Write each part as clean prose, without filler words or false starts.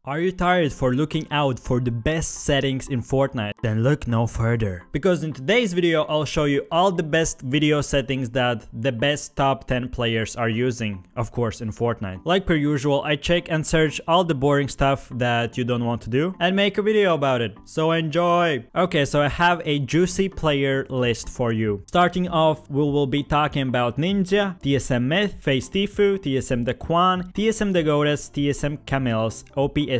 Are you tired for looking out for the best settings in Fortnite? Then look no further. Because in today's video, I'll show you all the best video settings that the best top 10 players are using, of course, in Fortnite. Like per usual, I check and search all the boring stuff that you don't want to do and make a video about it. So enjoy! Okay, so I have a juicy player list for you. Starting off, we will be talking about Ninja, TSM Myth, Faze Tfue, TSM The Quan, TSM The Goddess, TSM Camels, OPSTT,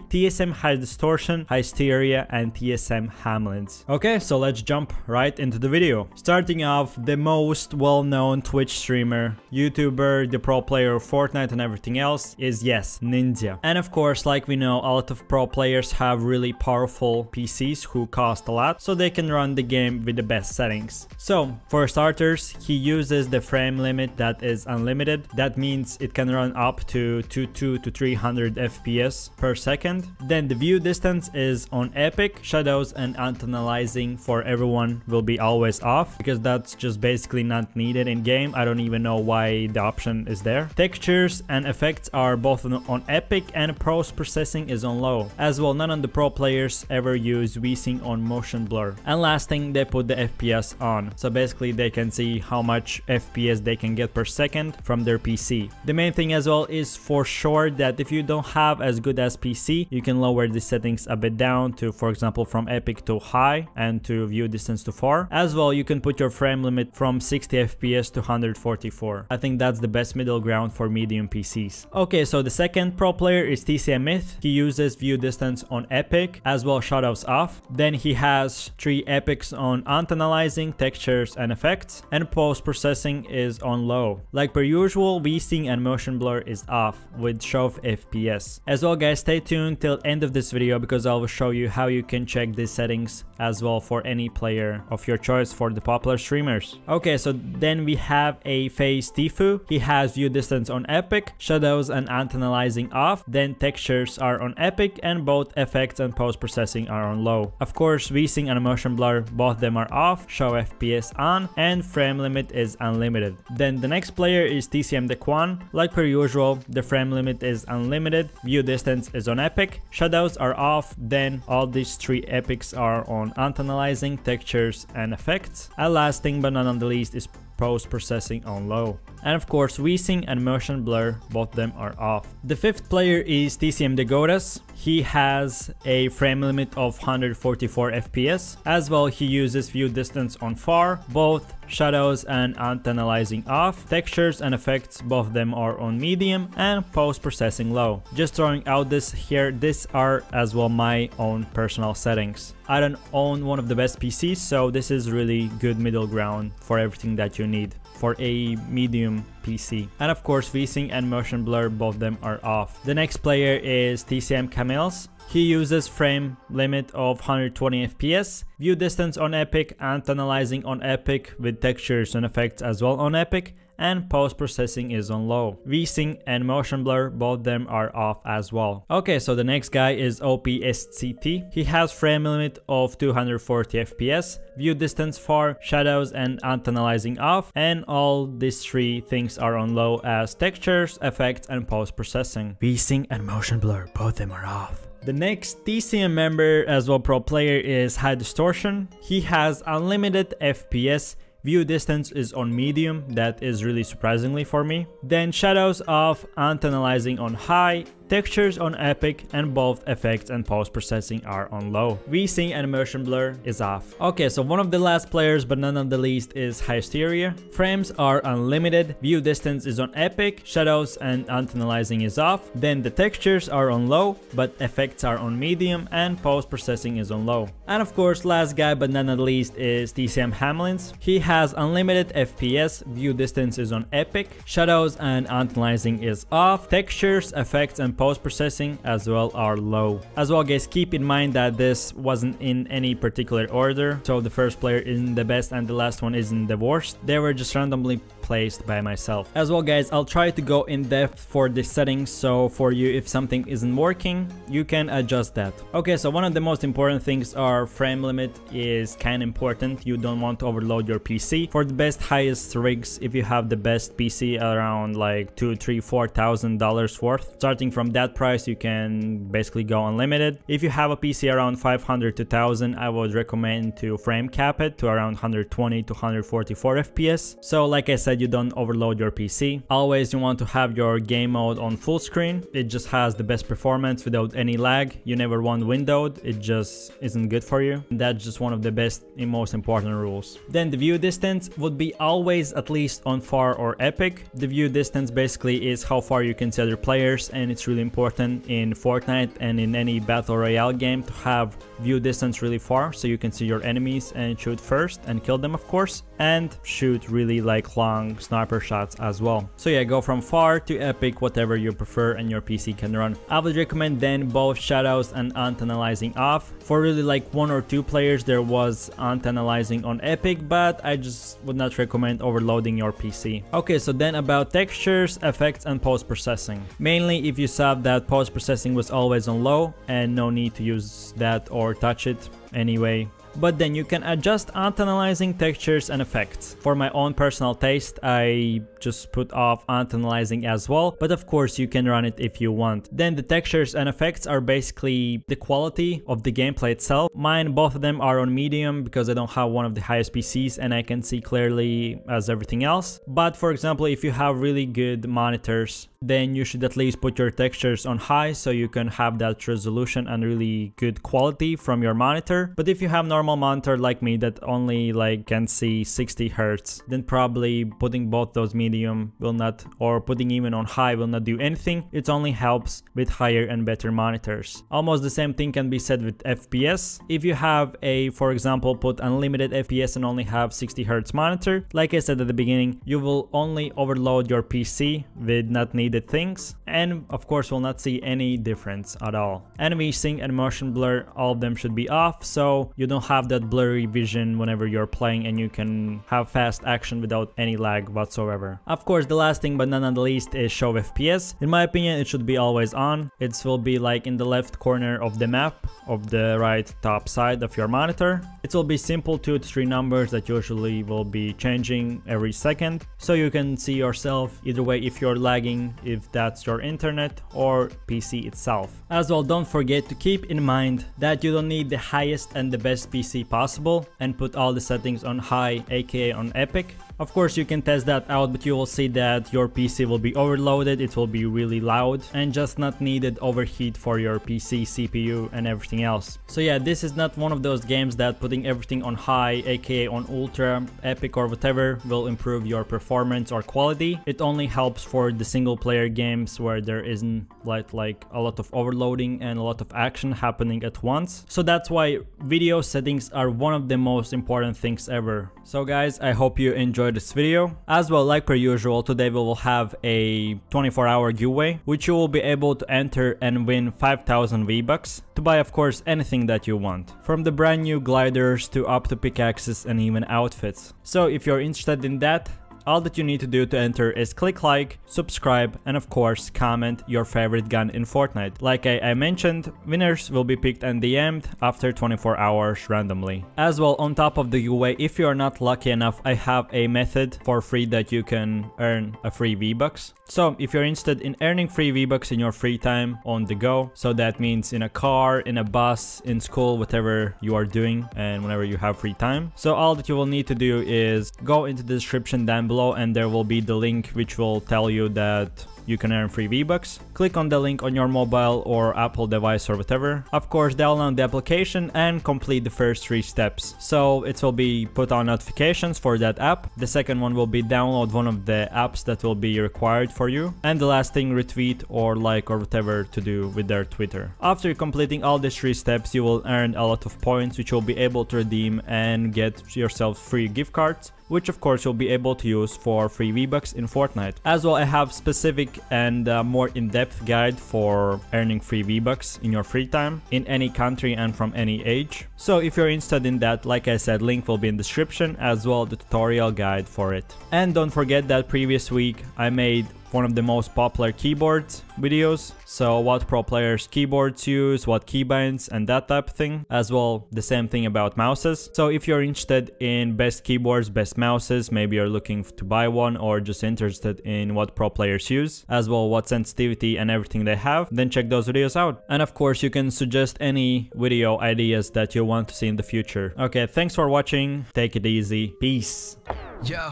TSM High Distortion, Hysteria, and TSM Hamlins. Okay, so let's jump right into the video. Starting off, the most well-known Twitch streamer, YouTuber, the pro player of Fortnite and everything else is, yes, Ninja. And of course, like we know, a lot of pro players have really powerful PCs who cost a lot, so they can run the game with the best settings. So, for starters, he uses the frame limit that is unlimited. That means it can run up to 200 to 300 FPS per second. Then the view distance is on epic. Shadows and anti-aliasing for everyone will be always off because that's just basically not needed in game. I don't even know why the option is there. Textures and effects are both on epic, and post processing is on low. As well, none of the pro players ever use VSync on motion blur. And last thing, they put the FPS on, so basically they can see how much FPS they can get per second from their PC. The main thing as well is for sure that if you don't have as good as PC, you can lower the settings a bit down to, for example, from epic to high and to view distance to far. As well, you can put your frame limit from 60 FPS to 144. I think that's the best middle ground for medium PCs. Okay, so the second pro player is TSM Myth. He uses view distance on epic, as well shadows off. Then he has 3 epics on anti-aliasing, textures and effects, and post processing is on low. Like per usual, VSync and motion blur is off with show of FPS. As well, guys, stay tuned till end of this video because I will show you how you can check these settings as well for any player of your choice for the popular streamers. Okay, so then we have a Faze Tfue. He has view distance on epic, shadows and anti-aliasing off, then textures are on epic, and both effects and post processing are on low. Of course, VSync and motion blur, both them are off, show FPS on, and frame limit is unlimited. Then the next player is TSM The Quan. Like per usual, the frame limit is unlimited, view distance is on epic, shadows are off, then all these 3 epics are on anti-aliasing, textures and effects. And last thing but not on the least is post processing on low. And of course, VSync and motion blur, both them are off. The fifth player is TSM The Goddess. He has a frame limit of 144 FPS. As well, he uses view distance on far, both shadows and anti-aliasing off, textures and effects, both of them are on medium, and post processing low. Just throwing out this here, these are as well my own personal settings. I don't own one of the best PCs, so this is really good middle ground for everything that you need for a medium PC. And of course, VSync and motion blur, both of them are off. The next player is TSM Camels. He uses frame limit of 120 FPS, view distance on epic, anti-aliasing on epic with textures and effects as well on epic, and post processing is on low. VSync and motion blur, both them are off as well. Okay, so the next guy is OPSTT. He has frame limit of 240 FPS, view distance far, shadows and anti-aliasing off, and all these 3 things are on low as textures, effects and post processing. VSync and motion blur, both them are off. The next TSM member as well pro player is High Distortion. He has unlimited FPS, view distance is on medium, that is really surprisingly for me. Then shadows off, anti-aliasing on high, textures on epic, and both effects and post processing are on low. VSync and motion blur is off. Okay, so one of the last players but none of the least is Hysteria. Frames are unlimited, view distance is on epic, shadows and anti-aliasing is off, then the textures are on low but effects are on medium, and post processing is on low. And of course, last guy but none of the least is TSM Hamlins. He has unlimited FPS, view distance is on epic, shadows and anti-aliasing is off, textures, effects and post processing as well are low. As well, guys, keep in mind that this wasn't in any particular order, so the first player isn't the best and the last one isn't the worst. They were just randomly placed by myself. As well guys, I'll try to go in depth for the settings, so for you if something isn't working, you can adjust that. Okay, so one of the most important things are frame limit is kind of important. You don't want to overload your PC. For the best highest rigs, if you have the best PC around like $2,000, $3,000, $4,000 worth, starting from that price you can basically go unlimited. If you have a PC around $500 to $1,000, I would recommend to frame cap it to around 120 to 144 FPS. So like I said, you don't overload your PC. Always you want to have your game mode on full screen. It just has the best performance without any lag. You never want windowed, it just isn't good for you. That's just one of the best and most important rules. Then the view distance would be always at least on far or epic. The view distance basically is how far you can see other players, and it's really important in Fortnite and in any battle royale game to have view distance really far so you can see your enemies and shoot first and kill them, of course, and shoot really like long sniper shots as well. So yeah, go from far to epic, whatever you prefer and your PC can run. I would recommend then both shadows and anti-aliasing off. For really like 1 or 2 players there was anti-aliasing on epic, but I just would not recommend overloading your PC. Okay, so then about textures, effects and post-processing. Mainly if you saw that post-processing was always on low and no need to use that or touch it anyway. But then you can adjust anti-aliasing, textures and effects. For my own personal taste, I just put off anti-aliasing as well, but of course you can run it if you want. Then the textures and effects are basically the quality of the gameplay itself. Mine, both of them are on medium because I don't have one of the highest PCs and I can see clearly as everything else. But for example, if you have really good monitors, then you should at least put your textures on high so you can have that resolution and really good quality from your monitor. But if you have normal monitor like me that only like can see 60 Hz, then probably putting both those medium will not, or putting even on high will not do anything. It only helps with higher and better monitors. Almost the same thing can be said with FPS. If you have a, for example, put unlimited FPS and only have 60 Hz monitor, like I said at the beginning, you will only overload your PC with not needed things, and of course will not see any difference at all. Enemy sync and motion blur, all of them should be off so you don't have that blurry vision whenever you're playing and you can have fast action without any lag whatsoever. Of course, the last thing but not the least is show FPS. In my opinion, it should be always on. It will be like in the left corner of the map of the right top side of your monitor. It will be simple 2 to 3 numbers that usually will be changing every second, so you can see yourself either way if you're lagging, if that's your internet or PC itself. As well, don't forget to keep in mind that you don't need the highest and the best PC possible and put all the settings on high, aka on epic. Of course you can test that out, but you will see that your PC will be overloaded, it will be really loud and just not needed overheat for your PC, CPU and everything else. So yeah, this is not one of those games that putting everything on high, aka on ultra, epic or whatever will improve your performance or quality. It only helps for the single player games where there isn't like a lot of overloading and a lot of action happening at once. So that's why video settings are one of the most important things ever. So guys, I hope you enjoyed this video. As well, like per usual, today we will have a 24-hour giveaway, which you will be able to enter and win 5,000 V-Bucks to buy, of course, anything that you want, from the brand new gliders to up to pickaxes and even outfits. So if you're interested in that, all that you need to do to enter is click like, subscribe, and of course comment your favorite gun in Fortnite. Like I mentioned, winners will be picked and DM'd after 24 hours randomly. As well, on top of the giveaway, if you are not lucky enough, I have a method for free that you can earn a free V-Bucks. So if you're interested in earning free V-Bucks in your free time on the go, so that means in a car, in a bus, in school, whatever you are doing and whenever you have free time. So all that you will need to do is go into the description down below and there will be the link which will tell you that you can earn free V-Bucks. Click on the link on your mobile or Apple device or whatever. Of course, download the application and complete the first 3 steps. So it will be put on notifications for that app. The second one will be download one of the apps that will be required for you. And the last thing, retweet or like or whatever to do with their Twitter. After completing all these 3 steps, you will earn a lot of points which you'll be able to redeem and get yourself free gift cards, which of course you'll be able to use use for free V-Bucks in Fortnite. As well, I have specific and more in-depth guide for earning free V-Bucks in your free time in any country and from any age. So if you're interested in that, like I said, link will be in the description, as well the tutorial guide for it. And don't forget that previous week I made one of the most popular keyboards videos. So what pro players keyboards use, what keybinds and that type of thing. As well the same thing about mouses. So if you're interested in best keyboards, best mouses, maybe you're looking to buy one or just interested in what pro players use, as well what sensitivity and everything they have, then check those videos out. And of course you can suggest any video ideas that you want to see in the future. Okay, thanks for watching, take it easy, peace. Yo,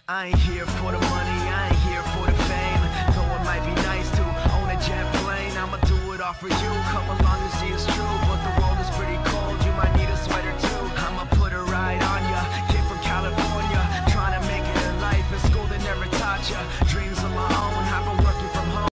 I ain't here for the money, I ain't here for the fame. Though it might be nice to own a jet plane, I'ma do it all for you. Come along and see it's true, but the world is pretty cold.